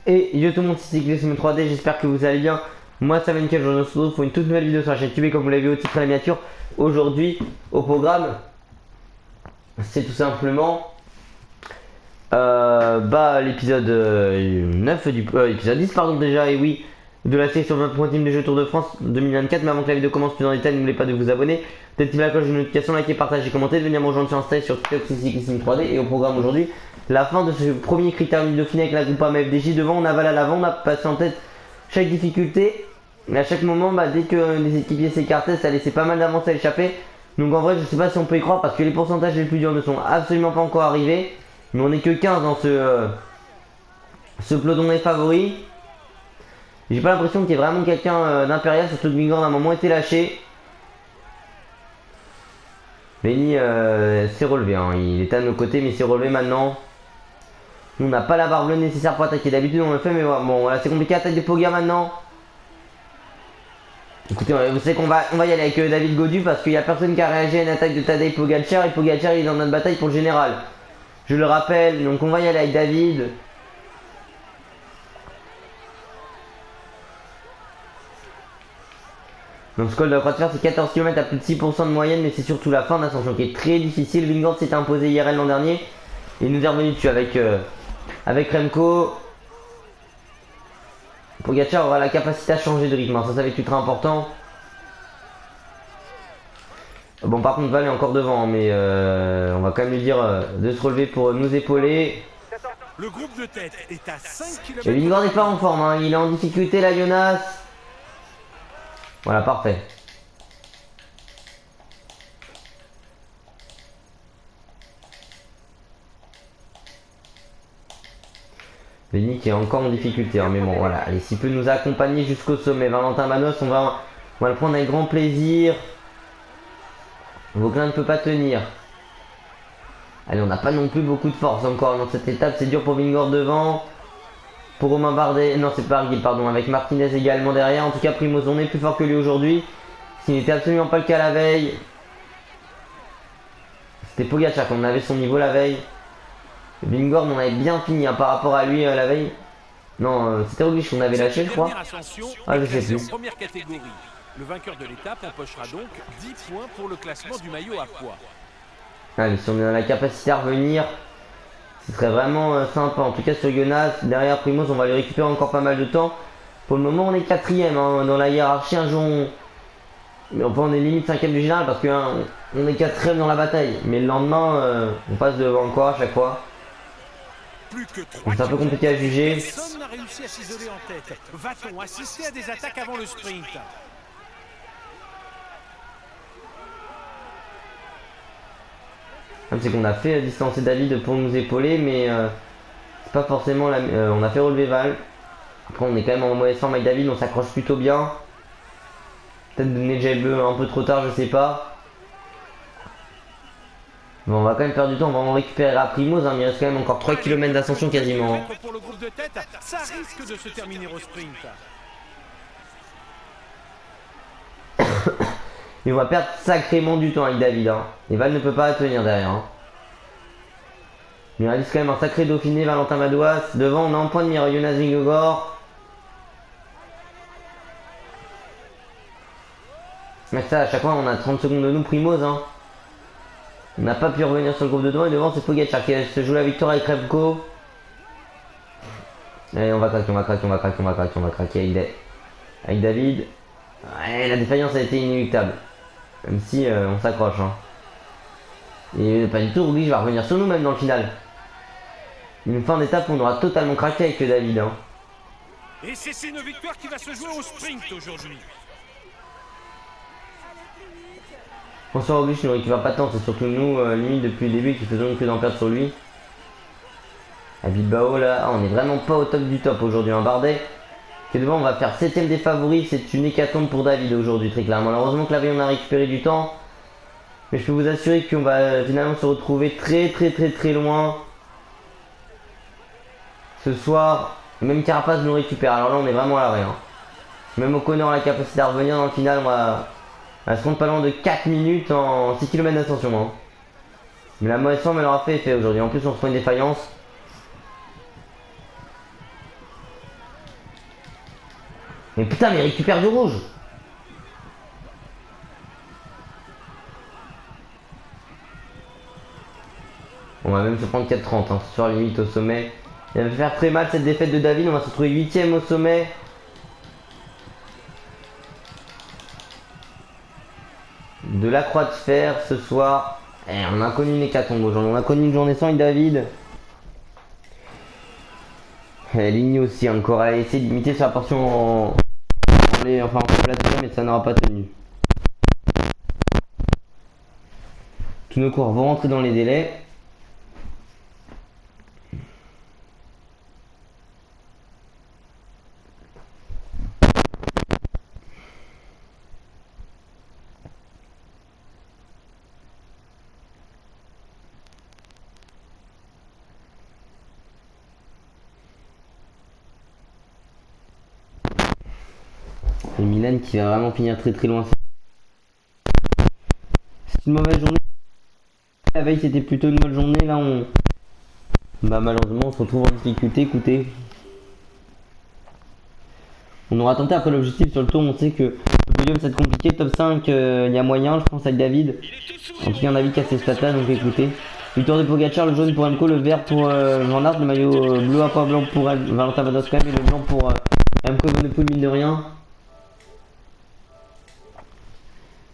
Et yo tout le monde, c'est Cyclisme 3D, j'espère que vous allez bien. Moi ça va nickel, je vous retrouve pour une toute nouvelle vidéo sur la chaîne YouTube. Et comme vous l'avez vu au titre de la miniature, aujourd'hui au programme, c'est tout simplement l'épisode 9 du épisode 10 pardon déjà, et oui, de la série sur 20 points team des Jeux Tour de France 2024. Mais avant que la vidéo commence plus en détail, n'oubliez pas de vous abonner, d'activer la cloche de notification, liker, partager, commenter, de venir me rejoindre sur Insta et sur TikTok, c'est Cyclisme 3D. Et au programme aujourd'hui, la fin de ce premier critère de Dauphiné avec la Groupama FDJ. Devant on avale à l'avant, on a passé en tête chaque difficulté, mais à chaque moment, dès que les équipiers s'écartaient, ça laissait pas mal d'avance à échapper. Donc en vrai, je sais pas si on peut y croire parce que les pourcentages les plus durs ne sont absolument pas encore arrivés. Mais on est que 15 dans ce peloton des favoris. J'ai pas l'impression qu'il y ait vraiment quelqu'un d'impérial, surtout que Vingord a un moment été lâché. Benny s'est relevé, hein. Il est à nos côtés, mais il s'est relevé maintenant. Nous, on n'a pas la barre bleue nécessaire pour attaquer. D'habitude, on le fait, mais bon, voilà, c'est compliqué. Attaque de Poga maintenant. Écoutez, vous savez qu'on va y aller avec David Gaudu parce qu'il n'y a personne qui a réagi à une attaque de Tadej Pogacar. Et Pogacar, il est dans notre bataille pour le général. Je le rappelle, donc on va y aller avec David. Donc ce col de la Croix de Fer, c'est 14 km à plus de 6% de moyenne, mais c'est surtout la fin d'ascension qui est très difficile. Vingord s'était imposé IRL l'an dernier. Et il nous est revenu dessus avec Remco. Pogacar aura la capacité à changer de rythme, hein. Ça va être ultra important. Bon, par contre, Val est encore devant, mais on va quand même lui dire de se relever pour nous épauler. Le groupe de tête est à 5 km. Et Vingord n'est pas en forme, hein. Il est en difficulté là, Jonas. Voilà, parfait. Benny qui est encore en difficulté, hein, mais bon, voilà. Allez, s'il peut nous accompagner jusqu'au sommet. Valentin Manos, on va le prendre avec grand plaisir. Vauclin ne peut pas tenir. Allez, on n'a pas non plus beaucoup de force encore dans cette étape. C'est dur pour Vingord devant. Pour Romain Bardet, non c'est pas Arguil, pardon, avec Martinez également derrière. En tout cas, Primoz, on est plus fort que lui aujourd'hui. Ce qui n'était absolument pas le cas la veille. C'était Pogacar qu'on avait son niveau la veille. Vingord, on avait bien fini, hein, par rapport à lui la veille. Non, c'était Roglic qu'on avait lâché, je crois. Ah, je sais plus. Première catégorie. Le vainqueur de l'étape empochera donc 10 points pour le classement du maillot à poids. Allez, si on est dans la capacité à revenir, ce serait vraiment sympa. En tout cas, sur Jonas, derrière Primoz, on va lui récupérer encore pas mal de temps. Pour le moment, on est quatrième, hein, dans la hiérarchie. Un jour, on est limite cinquième du général parce qu'on est quatrième dans la bataille. Mais le lendemain, on passe devant quoi à chaque fois. C'est un peu compliqué à juger. Personne n'a réussi à s'isoler en tête. Va-t-on assister à des attaques avant le sprint? C'est qu'on a fait distancer David pour nous épauler, mais c'est pas forcément la. On a fait relever Val. Après, on est quand même en mauvaise forme avec David, on s'accroche plutôt bien. Peut-être donner Jay Bleu un peu trop tard, je sais pas. Bon, on va quand même perdre du temps, on va en récupérer à Primoz, hein, mais il reste quand même encore 3 km d'ascension quasiment. Pour le groupe de tête, ça risque de se terminer au sprint. Et on va perdre sacrément du temps avec David, hein. Et Val ne peut pas tenir derrière, hein. Il reste quand même un sacré Dauphiné, Valentin Madouas. Devant, on a en point de mire Jonas Vingegaard. Mais ça, à chaque fois, on a 30 secondes de nous, Primoz, hein. On n'a pas pu revenir sur le groupe de devant, et devant, c'est Pogacar qui se joue la victoire avec Remco. Allez, on va craquer avec David. Ouais, la défaillance a été inéluctable. Même si on s'accroche, hein. Et pas du tout, Roglic va revenir sur nous même dans le final. Une fin d'étape où on aura totalement craqué avec David, hein. Et c'est une victoire qui va se jouer au sprint aujourd'hui. François Roglic ne récupère pas tant, c'est surtout nous, lui, depuis le début, qui faisons que d'en perdre sur lui. À Bilbao, là, on est vraiment pas au top du top aujourd'hui, un Bardet. Qui est devant, on va faire 7ème des favoris, c'est une hécatombe pour David aujourd'hui, très clairement. Malheureusement que la veille, on a récupéré du temps. Mais je peux vous assurer qu'on va finalement se retrouver très loin. Ce soir, même Carapaz nous récupère, alors là, on est vraiment à l'arrêt, hein. Même O'Connor a la capacité à revenir dans le final, elle se compte pas loin de 4 minutes en 6 km d'ascension, hein. Mais la mauvaise forme, elle aura fait effet aujourd'hui. En plus, on se prend une défaillance. Mais putain, mais il récupère du rouge. On va même se prendre 4-30, hein, ce soir limite au sommet. Il va faire très mal cette défaite de David, on va se retrouver 8ème au sommet. De la croix de fer ce soir. On a connu une hécatombe aujourd'hui, on a connu une journée sans David. Ligny aussi encore, elle a essayé de limiter sa portion en plateau, mais ça n'aura pas tenu. Tous nos coureurs vont rentrer dans les délais. Et Milan qui va vraiment finir très très loin. C'est une mauvaise journée. La veille c'était plutôt une bonne journée. Là on... Bah malheureusement on se retrouve en difficulté. Écoutez. On aura tenté après l'objectif sur le tour. On sait que le podium ça va être compliqué. Top 5 il y a moyen je pense avec David. En tout cas David qui a ses stats là donc écoutez. Victoire de Pogacar, le jaune pour Remco, le vert pour Van Aert, le maillot bleu à poids blanc pour Valentin Vados quand même et le blanc pour Remco Evenepoel mine de rien.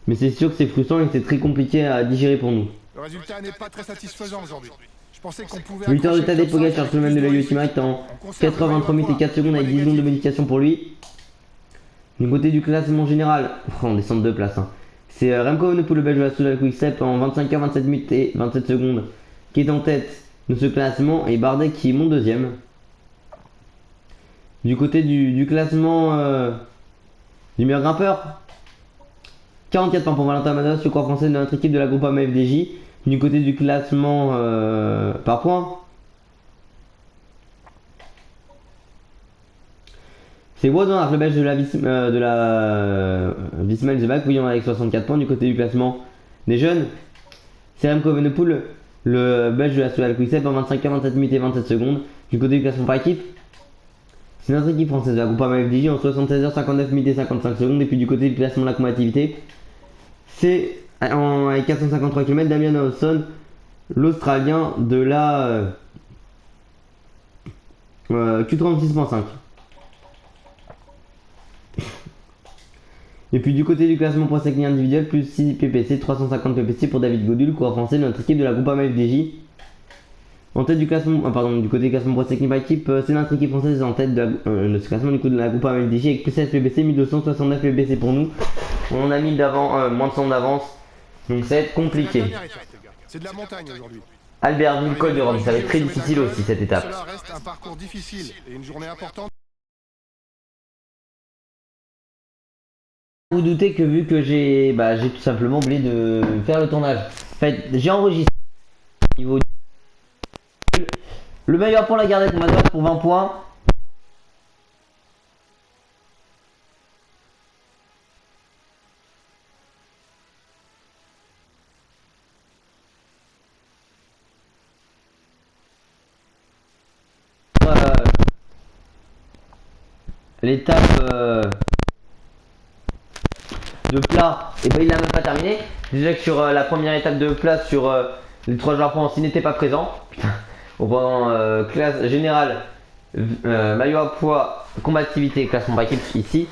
Mais c'est sûr que c'est frustrant et que c'est très compliqué à digérer pour nous. Le résultat n'est pas très satisfaisant aujourd'hui. Je pensais qu'on pouvait... Victoire de Tadej Pogacar sur le même de la Ultimate en 83 minutes et 4 secondes avec 10 secondes de bonification pour lui. Du côté du classement général, on descend de 2 places. Hein. C'est Remco Evenepoel, le belge de la Soudal Quick-Step en 25h, 27 minutes et 27 secondes qui est en tête de ce classement et Bardet qui monte deuxième. Du côté du classement du meilleur grimpeur, 44 points pour Valentin Mados, le coureur français de notre équipe de la Groupama FDJ. Du côté du classement par points, c'est Wout van Aert, le belge de la Visma Zebak, oui, avec 64 points. Du côté du classement des jeunes, c'est Remco Evenepoel, le belge de la Soudal Quick-Step en 25h, 27 minutes et 27 secondes. Du côté du classement par équipe, c'est notre équipe française de la Groupama FDJ en 76h, 59 minutes et 55 secondes. Et puis du côté du classement de la combativité, c'est avec 453 km, Damian Hawson, l'Australien de la Q36.5. Et puis du côté du classement points techniques individuel, plus 6 PPC, 350 PPC pour David Godul, coureur français de notre équipe de la Groupama FDJ. En tête du classement, du côté du classement points techniques par équipe, c'est notre équipe française en tête de ce classement du coup de la Groupama FDJ avec plus 16 PPC, 1269 PPC pour nous. On a mis moins de 100 d'avance, donc ça va être compliqué. C'est de la montagne aujourd'hui. Albertville, Col de Rome, ça va être très difficile aussi cette étape. Cela reste un parcours difficile et une journée importante. Vous doutez que vu que j'ai tout simplement oublié de faire le tournage. En fait, j'ai enregistré niveau le meilleur pour la gardette, on va faire pour 20 points. L'étape de plat, et ben il l'a même pas terminé. Déjà que sur la première étape de plat sur les 3 jours après, il n'était pas présent. Putain. Pendant classe générale, maillot à poids, combativité, classement par équipe ici.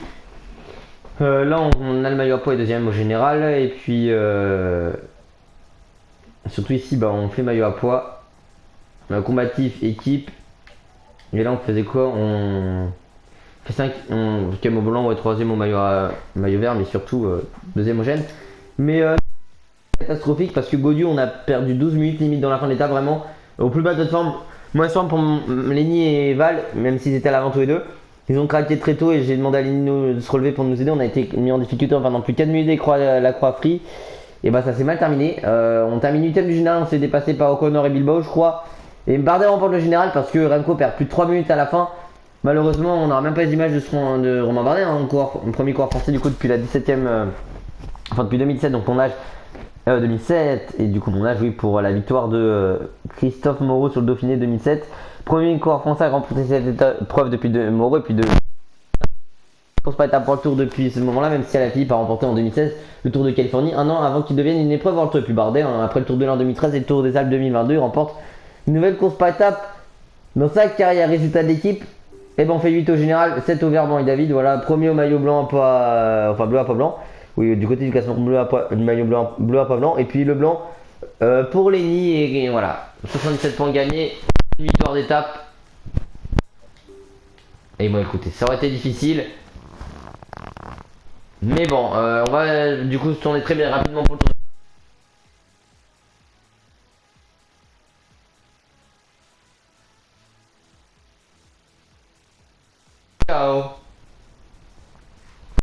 Là on a le maillot à poids et deuxième au général. Et puis surtout ici on fait maillot à poids, combatif, équipe. Et là on faisait quoi? On fait 5, au blanc, ouais, troisième au maillot vert, mais surtout deuxième au gène. Mais catastrophique parce que Gaudu on a perdu 12 minutes limite dans la fin de l'étape, vraiment au plus bas de notre forme. Moins forme pour Lenny et Val, même s'ils étaient à l'avant tous les deux. Ils ont craqué très tôt et j'ai demandé à Lenny de se relever pour nous aider. On a été mis en difficulté pendant plus de 4 minutes la croix free. Et ça s'est mal terminé. On termine 8ème du général, on s'est dépassé par O'Connor et Bilbao je crois. Et Bardet remporte le général parce que Remco perd plus de 3 minutes à la fin. Malheureusement on n'aura même pas les images de Romain Bardet, un premier coureur français du coup depuis la 17ème, depuis 2007, donc mon âge 2007, et du coup mon âge oui pour la victoire de Christophe Moreau sur le Dauphiné 2007. Premier coureur français à remporter cette épreuve depuis Moreau et puis course par étapes World Tour depuis ce moment-là, même si elle a fini par remporter en 2016 le Tour de Californie, un an avant qu'il devienne une épreuve World Tour. Et puis Bardet, hein, après le Tour de l'an 2013 et le Tour des Alpes 2022, il remporte une nouvelle course par étapes dans sa carrière. Résultat de l'équipe, et ben on fait 8 au général, 7 au Verband et David, voilà, premier au maillot blanc à poids, enfin bleu à poids blanc, oui, du côté du classement bleu à poids, du maillot blanc, bleu à poids blanc, et puis le blanc pour Lenny, et voilà, 77 points gagnés, une victoire d'étape. Et bon écoutez, ça aurait été difficile. Mais bon, on va du coup se tourner très bien rapidement pour le tour